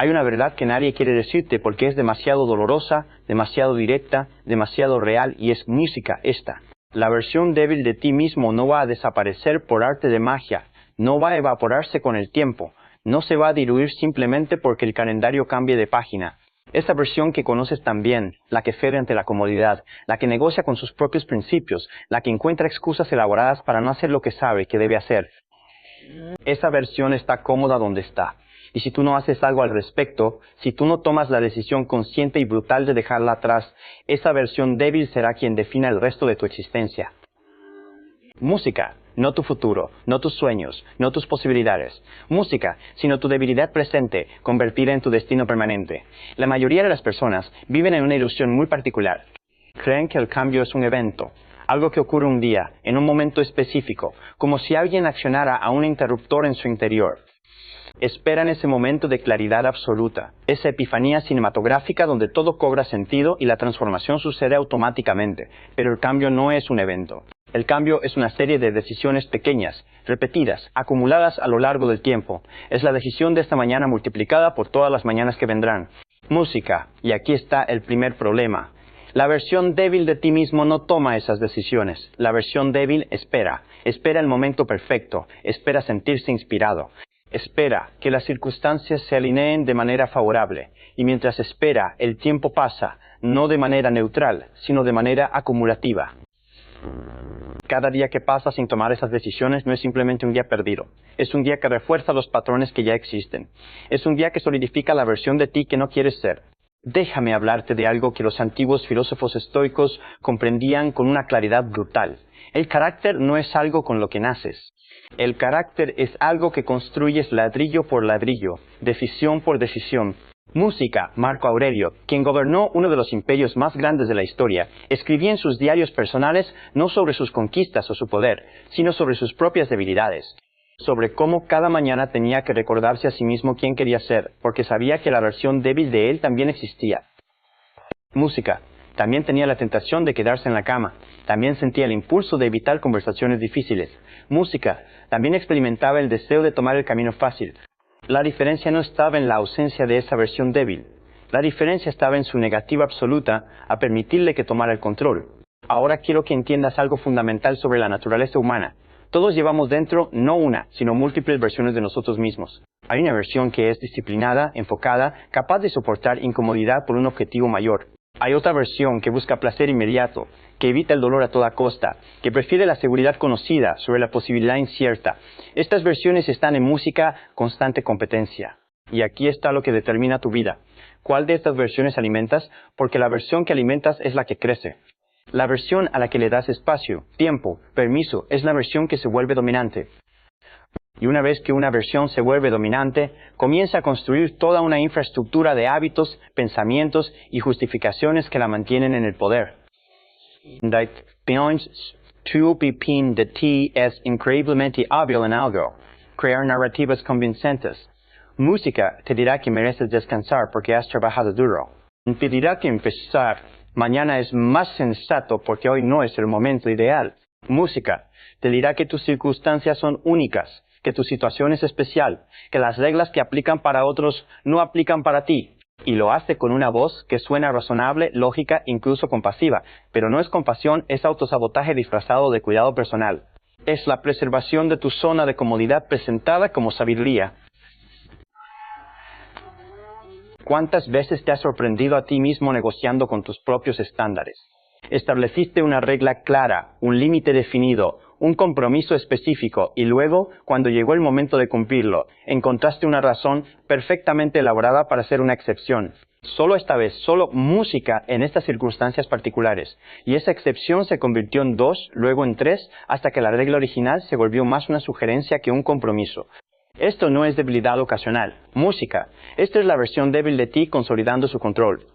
Hay una verdad que nadie quiere decirte porque es demasiado dolorosa, demasiado directa, demasiado real y es música esta. La versión débil de ti mismo no va a desaparecer por arte de magia, no va a evaporarse con el tiempo, no se va a diluir simplemente porque el calendario cambie de página. Esa versión que conoces tan bien, la que cede ante la comodidad, la que negocia con sus propios principios, la que encuentra excusas elaboradas para no hacer lo que sabe que debe hacer. Esa versión está cómoda donde está. Y si tú no haces algo al respecto, si tú no tomas la decisión consciente y brutal de dejarla atrás, esa versión débil será quien defina el resto de tu existencia. Música, no tu futuro, no tus sueños, no tus posibilidades. Música, sino tu debilidad presente, convertida en tu destino permanente. La mayoría de las personas viven en una ilusión muy particular. Creen que el cambio es un evento, algo que ocurre un día, en un momento específico, como si alguien accionara a un interruptor en su interior. Esperan ese momento de claridad absoluta, esa epifanía cinematográfica donde todo cobra sentido y la transformación sucede automáticamente, pero el cambio no es un evento. El cambio es una serie de decisiones pequeñas, repetidas, acumuladas a lo largo del tiempo. Es la decisión de esta mañana multiplicada por todas las mañanas que vendrán. Música, y aquí está el primer problema. La versión débil de ti mismo no toma esas decisiones. La versión débil espera el momento perfecto, espera sentirse inspirado. Espera que las circunstancias se alineen de manera favorable, y mientras espera, el tiempo pasa, no de manera neutral, sino de manera acumulativa. Cada día que pasa sin tomar esas decisiones no es simplemente un día perdido. Es un día que refuerza los patrones que ya existen. Es un día que solidifica la versión de ti que no quieres ser. Déjame hablarte de algo que los antiguos filósofos estoicos comprendían con una claridad brutal. El carácter no es algo con lo que naces. El carácter es algo que construyes ladrillo por ladrillo, decisión por decisión. Música, Marco Aurelio, quien gobernó uno de los imperios más grandes de la historia, escribía en sus diarios personales no sobre sus conquistas o su poder, sino sobre sus propias debilidades, sobre cómo cada mañana tenía que recordarse a sí mismo quién quería ser, porque sabía que la versión débil de él también existía. Música, también tenía la tentación de quedarse en la cama, también sentía el impulso de evitar conversaciones difíciles. Música, también experimentaba el deseo de tomar el camino fácil. La diferencia no estaba en la ausencia de esa versión débil. La diferencia estaba en su negativa absoluta a permitirle que tomara el control. Ahora quiero que entiendas algo fundamental sobre la naturaleza humana. Todos llevamos dentro no una, sino múltiples versiones de nosotros mismos. Hay una versión que es disciplinada, enfocada, capaz de soportar incomodidad por un objetivo mayor. Hay otra versión que busca placer inmediato, que evita el dolor a toda costa, que prefiere la seguridad conocida sobre la posibilidad incierta. Estas versiones están en música constante competencia. Y aquí está lo que determina tu vida. ¿Cuál de estas versiones alimentas? Porque la versión que alimentas es la que crece. La versión a la que le das espacio, tiempo, permiso, es la versión que se vuelve dominante. Y una vez que una versión se vuelve dominante, comienza a construir toda una infraestructura de hábitos, pensamientos y justificaciones que la mantienen en el poder. Dat pions tu pipin de ti es increíblemente hábil en algo, crear narrativas convincentes. Música te dirá que mereces descansar porque has trabajado duro. Te dirá que empezar mañana es más sensato porque hoy no es el momento ideal. Música te dirá que tus circunstancias son únicas, que tu situación es especial, que las reglas que aplican para otros no aplican para ti. Y lo hace con una voz que suena razonable, lógica, incluso compasiva. Pero no es compasión, es autosabotaje disfrazado de cuidado personal. Es la preservación de tu zona de comodidad presentada como sabiduría. ¿Cuántas veces te has sorprendido a ti mismo negociando con tus propios estándares? Estableciste una regla clara, un límite definido, un compromiso específico y luego, cuando llegó el momento de cumplirlo, encontraste una razón perfectamente elaborada para hacer una excepción. Solo esta vez, solo música en estas circunstancias particulares. Y esa excepción se convirtió en 2, luego en 3, hasta que la regla original se volvió más una sugerencia que un compromiso. Esto no es debilidad ocasional. Música. Esta es la versión débil de ti consolidando su control.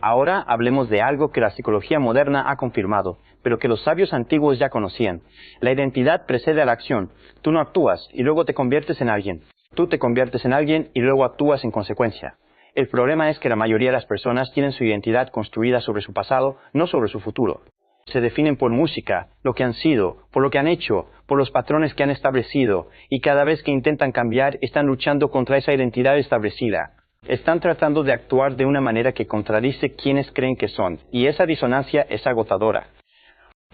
Ahora hablemos de algo que la psicología moderna ha confirmado, pero que los sabios antiguos ya conocían. La identidad precede a la acción. Tú no actúas y luego te conviertes en alguien. Tú te conviertes en alguien y luego actúas en consecuencia. El problema es que la mayoría de las personas tienen su identidad construida sobre su pasado, no sobre su futuro. Se definen por música, lo que han sido, por lo que han hecho, por los patrones que han establecido, y cada vez que intentan cambiar están luchando contra esa identidad establecida. Están tratando de actuar de una manera que contradice quienes creen que son, y esa disonancia es agotadora.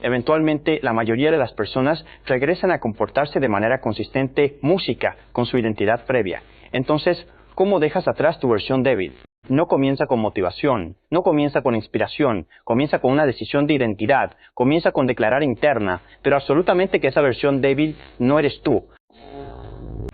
Eventualmente, la mayoría de las personas regresan a comportarse de manera consistente, música, con su identidad previa. Entonces, ¿cómo dejas atrás tu versión débil? No comienza con motivación, no comienza con inspiración, comienza con una decisión de identidad, comienza con declarar interna, pero absolutamente que esa versión débil no eres tú.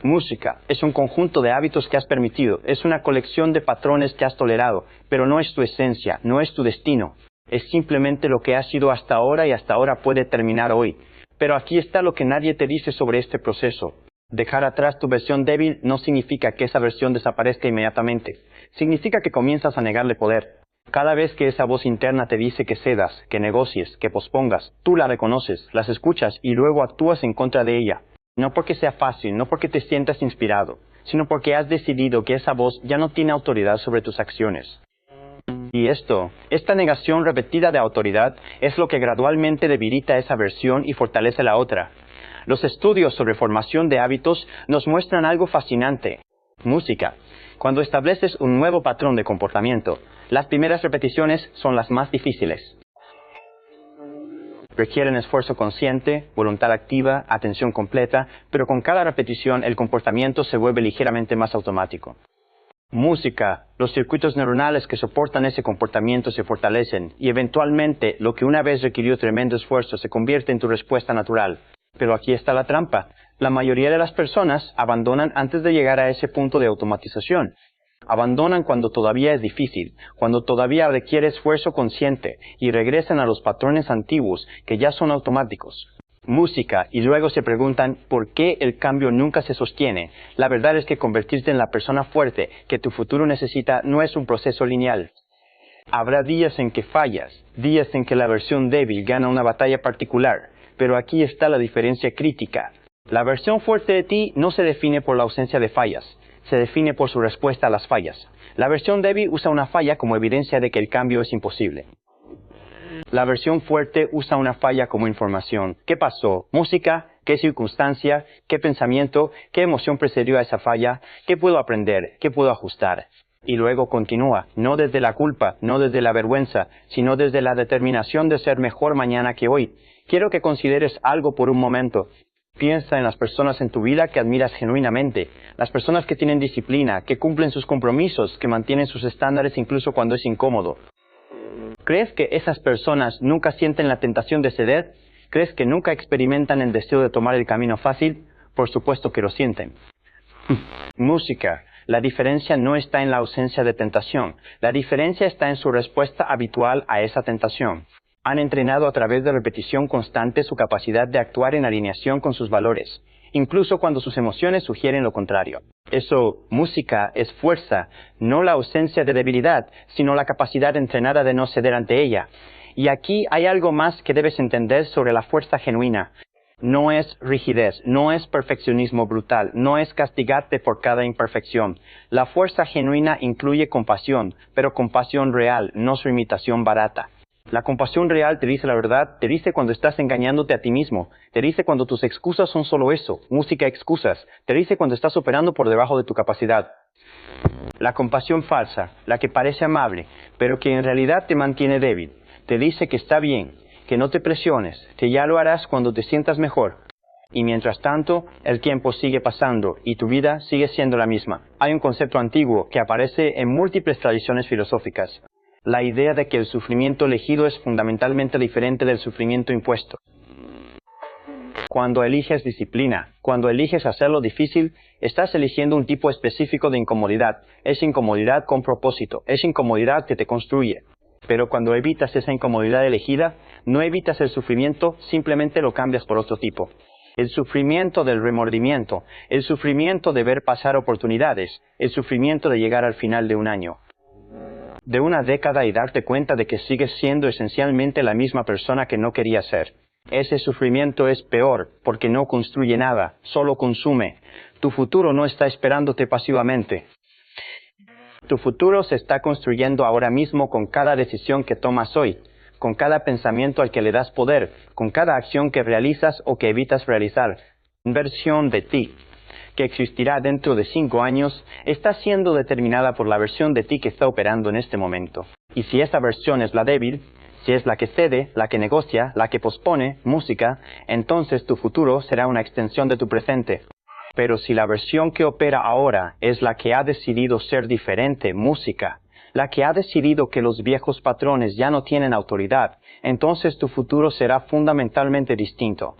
Música es un conjunto de hábitos que has permitido, es una colección de patrones que has tolerado, pero no es tu esencia, no es tu destino. Es simplemente lo que has sido hasta ahora y hasta ahora puede terminar hoy. Pero aquí está lo que nadie te dice sobre este proceso. Dejar atrás tu versión débil no significa que esa versión desaparezca inmediatamente. Significa que comienzas a negarle poder. Cada vez que esa voz interna te dice que cedas, que negocies, que pospongas, tú la reconoces, las escuchas y luego actúas en contra de ella. No porque sea fácil, no porque te sientas inspirado, sino porque has decidido que esa voz ya no tiene autoridad sobre tus acciones. Y esta negación repetida de autoridad es lo que gradualmente debilita esa versión y fortalece la otra. Los estudios sobre formación de hábitos nos muestran algo fascinante. Música. Cuando estableces un nuevo patrón de comportamiento, las primeras repeticiones son las más difíciles. Requieren esfuerzo consciente, voluntad activa, atención completa, pero con cada repetición el comportamiento se vuelve ligeramente más automático. Música. Los circuitos neuronales que soportan ese comportamiento se fortalecen y eventualmente lo que una vez requirió tremendo esfuerzo se convierte en tu respuesta natural. Pero aquí está la trampa. La mayoría de las personas abandonan antes de llegar a ese punto de automatización. Abandonan cuando todavía es difícil, cuando todavía requiere esfuerzo consciente y regresan a los patrones antiguos que ya son automáticos. Música, y luego se preguntan por qué el cambio nunca se sostiene. La verdad es que convertirte en la persona fuerte que tu futuro necesita no es un proceso lineal. Habrá días en que fallas, días en que la versión débil gana una batalla particular, pero aquí está la diferencia crítica. La versión fuerte de ti no se define por la ausencia de fallas, se define por su respuesta a las fallas. La versión débil usa una falla como evidencia de que el cambio es imposible. La versión fuerte usa una falla como información. ¿Qué pasó? ¿Música? ¿Qué circunstancia? ¿Qué pensamiento? ¿Qué emoción precedió a esa falla? ¿Qué puedo aprender? ¿Qué puedo ajustar? Y luego continúa, no desde la culpa, no desde la vergüenza, sino desde la determinación de ser mejor mañana que hoy. Quiero que consideres algo por un momento. Piensa en las personas en tu vida que admiras genuinamente, las personas que tienen disciplina, que cumplen sus compromisos, que mantienen sus estándares incluso cuando es incómodo. ¿Crees que esas personas nunca sienten la tentación de ceder? ¿Crees que nunca experimentan el deseo de tomar el camino fácil? Por supuesto que lo sienten. Música. La diferencia no está en la ausencia de tentación. La diferencia está en su respuesta habitual a esa tentación. Han entrenado a través de repetición constante su capacidad de actuar en alineación con sus valores, incluso cuando sus emociones sugieren lo contrario. Música es fuerza, no la ausencia de debilidad, sino la capacidad entrenada de no ceder ante ella. Y aquí hay algo más que debes entender sobre la fuerza genuina. No es rigidez, no es perfeccionismo brutal, no es castigarte por cada imperfección. La fuerza genuina incluye compasión, pero compasión real, no su imitación barata. La compasión real te dice la verdad, te dice cuando estás engañándote a ti mismo, te dice cuando tus excusas son solo eso, música excusas, te dice cuando estás operando por debajo de tu capacidad. La compasión falsa, la que parece amable, pero que en realidad te mantiene débil, te dice que está bien, que no te presiones, que ya lo harás cuando te sientas mejor. Y mientras tanto, el tiempo sigue pasando y tu vida sigue siendo la misma. Hay un concepto antiguo que aparece en múltiples tradiciones filosóficas. La idea de que el sufrimiento elegido es fundamentalmente diferente del sufrimiento impuesto. Cuando eliges disciplina, cuando eliges hacerlo difícil, estás eligiendo un tipo específico de incomodidad. Es incomodidad con propósito, es incomodidad que te construye. Pero cuando evitas esa incomodidad elegida, no evitas el sufrimiento, simplemente lo cambias por otro tipo. El sufrimiento del remordimiento, el sufrimiento de ver pasar oportunidades, el sufrimiento de llegar al final de un año, de una década y darte cuenta de que sigues siendo esencialmente la misma persona que no querías ser. Ese sufrimiento es peor, porque no construye nada, solo consume. Tu futuro no está esperándote pasivamente. Tu futuro se está construyendo ahora mismo con cada decisión que tomas hoy, con cada pensamiento al que le das poder, con cada acción que realizas o que evitas realizar. Versión de ti. que existirá dentro de 5 años, está siendo determinada por la versión de ti que está operando en este momento. Y si esa versión es la débil, si es la que cede, la que negocia, la que pospone, música, entonces tu futuro será una extensión de tu presente. Pero si la versión que opera ahora es la que ha decidido ser diferente, música, la que ha decidido que los viejos patrones ya no tienen autoridad, entonces tu futuro será fundamentalmente distinto.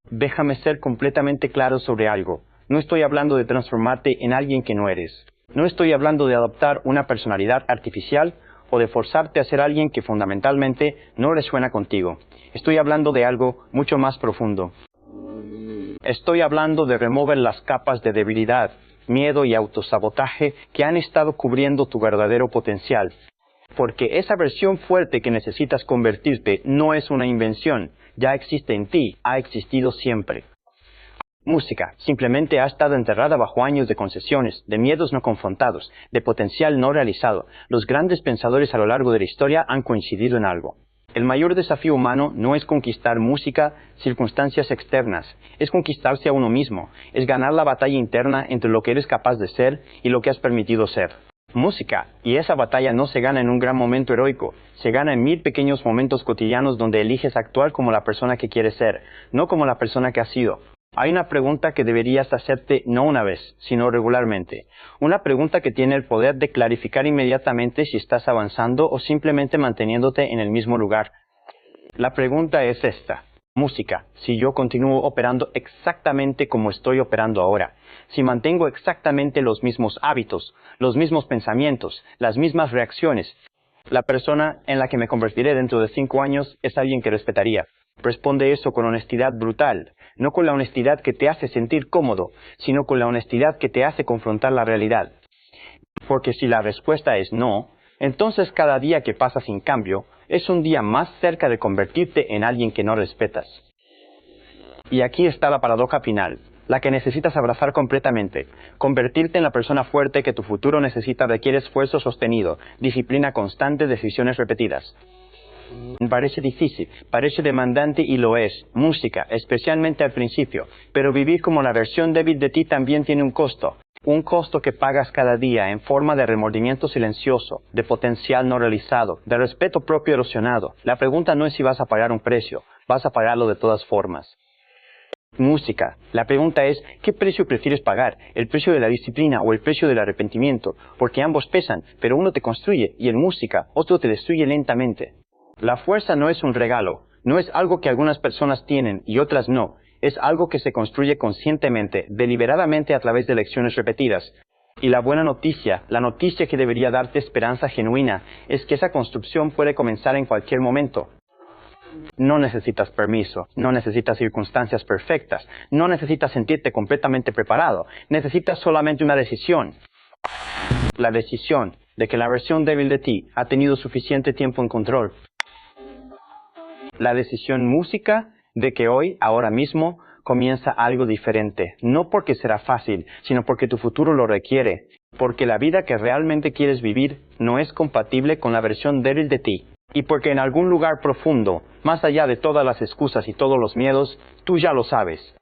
Déjame ser completamente claro sobre algo. No estoy hablando de transformarte en alguien que no eres. No estoy hablando de adoptar una personalidad artificial o de forzarte a ser alguien que fundamentalmente no resuena contigo. Estoy hablando de algo mucho más profundo. Estoy hablando de remover las capas de debilidad, miedo y autosabotaje que han estado cubriendo tu verdadero potencial. Porque esa versión fuerte que necesitas convertirte no es una invención, ya existe en ti, ha existido siempre. Música simplemente ha estado enterrada bajo años de concesiones, de miedos no confrontados, de potencial no realizado. Los grandes pensadores a lo largo de la historia han coincidido en algo. El mayor desafío humano no es conquistar música, circunstancias externas, es conquistarse a uno mismo, es ganar la batalla interna entre lo que eres capaz de ser y lo que has permitido ser. Música, y esa batalla no se gana en un gran momento heroico, se gana en 1000 pequeños momentos cotidianos donde eliges actuar como la persona que quieres ser, no como la persona que has sido. Hay una pregunta que deberías hacerte no una vez, sino regularmente. Una pregunta que tiene el poder de clarificar inmediatamente si estás avanzando o simplemente manteniéndote en el mismo lugar. La pregunta es esta. Música, si yo continúo operando exactamente como estoy operando ahora, si mantengo exactamente los mismos hábitos, los mismos pensamientos, las mismas reacciones, la persona en la que me convertiré dentro de 5 años es alguien que respetaría. Responde eso con honestidad brutal, no con la honestidad que te hace sentir cómodo, sino con la honestidad que te hace confrontar la realidad. Porque si la respuesta es no, entonces cada día que pasa sin cambio es un día más cerca de convertirte en alguien que no respetas. Y aquí está la paradoja final, la que necesitas abrazar completamente. Convertirte en la persona fuerte que tu futuro necesita requiere esfuerzo sostenido, disciplina constante, decisiones repetidas. Parece difícil, parece demandante y lo es, música, especialmente al principio, pero vivir como la versión débil de ti también tiene un costo que pagas cada día en forma de remordimiento silencioso, de potencial no realizado, de respeto propio erosionado. La pregunta no es si vas a pagar un precio, vas a pagarlo de todas formas. Música. La pregunta es, ¿qué precio prefieres pagar? ¿El precio de la disciplina o el precio del arrepentimiento? Porque ambos pesan, pero uno te construye y en música otro te destruye lentamente. La fuerza no es un regalo, no es algo que algunas personas tienen y otras no, es algo que se construye conscientemente, deliberadamente a través de lecciones repetidas. Y la buena noticia, la noticia que debería darte esperanza genuina, es que esa construcción puede comenzar en cualquier momento. No necesitas permiso, no necesitas circunstancias perfectas, no necesitas sentirte completamente preparado, necesitas solamente una decisión. La decisión de que la versión débil de ti ha tenido suficiente tiempo en control. La decisión música de que hoy, ahora mismo, comienza algo diferente. No porque será fácil, sino porque tu futuro lo requiere. Porque la vida que realmente quieres vivir no es compatible con la versión débil de ti. Y porque en algún lugar profundo, más allá de todas las excusas y todos los miedos, tú ya lo sabes.